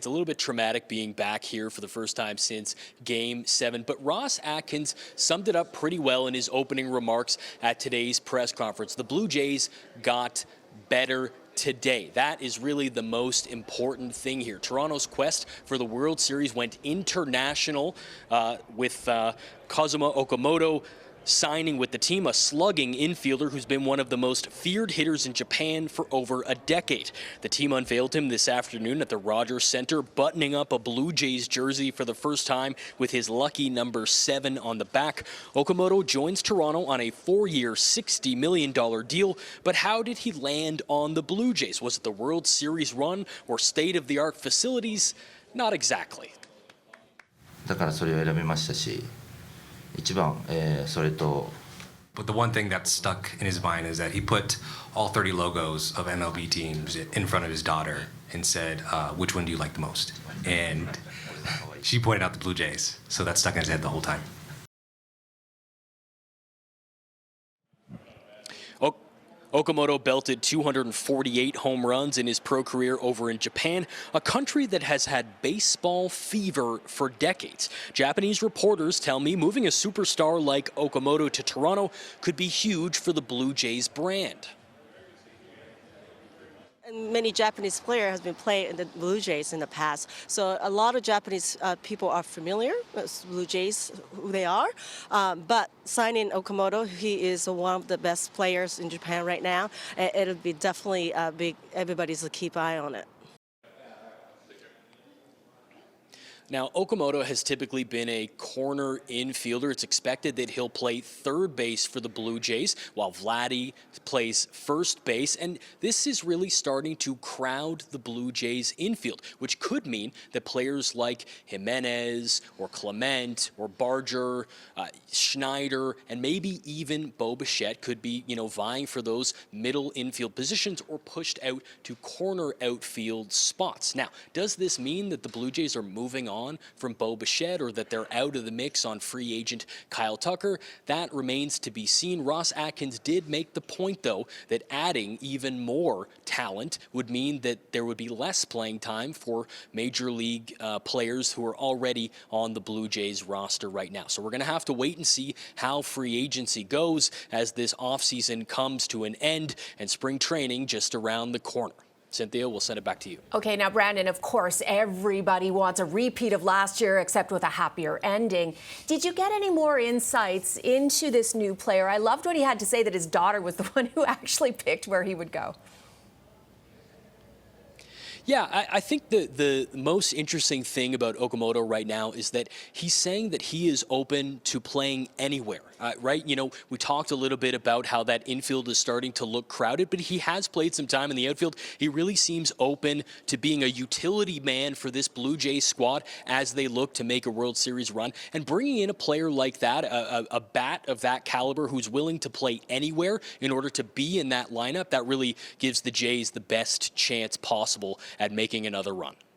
It's a little bit traumatic being back here for the first time since Game 7. But Ross Atkins summed it up pretty well in his opening remarks at today's press conference. The Blue Jays got better today. That is really the most important thing here. Toronto's quest for the World Series went international with Kazuma Okamoto signing with the team, a slugging infielder who's been one of the most feared hitters in Japan for over a decade. The team unveiled him this afternoon at the Rogers Center, buttoning up a Blue Jays jersey for the first time with his lucky number 7 on the back. Okamoto joins Toronto on a 4-year, $60 million deal, but how did he land on the Blue Jays? Was it the World Series run or state-of-the-art facilities? Not exactly. だからそれを選びましたし、一番、それと But the one thing that stuck in his mind is that he put all 30 logos of MLB teams in front of his daughter and said, which one do you like the most? And she pointed out the Blue Jays, so that stuck in his head the whole time. Okamoto belted 248 home runs in his pro career over in Japan, a country that has had baseball fever for decades. Japanese reporters tell me moving a superstar like Okamoto to Toronto could be huge for the Blue Jays brand. And many Japanese players have been playing in the Blue Jays in the past. So a lot of Japanese people are familiar with Blue Jays, who they are. But signing Okamoto, he is one of the best players in Japan right now. And it'll be definitely big. Everybody's to keep eye on it. Now, Okamoto has typically been a corner infielder. It's expected that he'll play third base for the Blue Jays, while Vladdy plays first base. And this is really starting to crowd the Blue Jays infield, which could mean that players like Jimenez or Clement or Barger, Schneider, and maybe even Bo Bichette could be, vying for those middle infield positions or pushed out to corner outfield spots. Now, does this mean that the Blue Jays are moving on from Bo Bichette or that they're out of the mix on free agent Kyle Tucker? That remains to be seen. Ross Atkins did make the point, though, that adding even more talent would mean that there would be less playing time for major league players who are already on the Blue Jays roster right now. So we're going to have to wait and see how free agency goes as this offseason comes to an end and spring training just around the corner. Cynthia, we'll send it back to you. Okay, now, Brandon, of course, everybody wants a repeat of last year, except with a happier ending. Did you get any more insights into this new player? I loved what he had to say, that his daughter was the one who actually picked where he would go. Yeah, I think the most interesting thing about Okamoto right now is that he's saying that he is open to playing anywhere, right? We talked a little bit about how that infield is starting to look crowded, but he has played some time in the outfield. He really seems open to being a utility man for this Blue Jays squad as they look to make a World Series run. And bringing in a player like that, a bat of that caliber who's willing to play anywhere in order to be in that lineup, that really gives the Jays the best chance possible at making another run.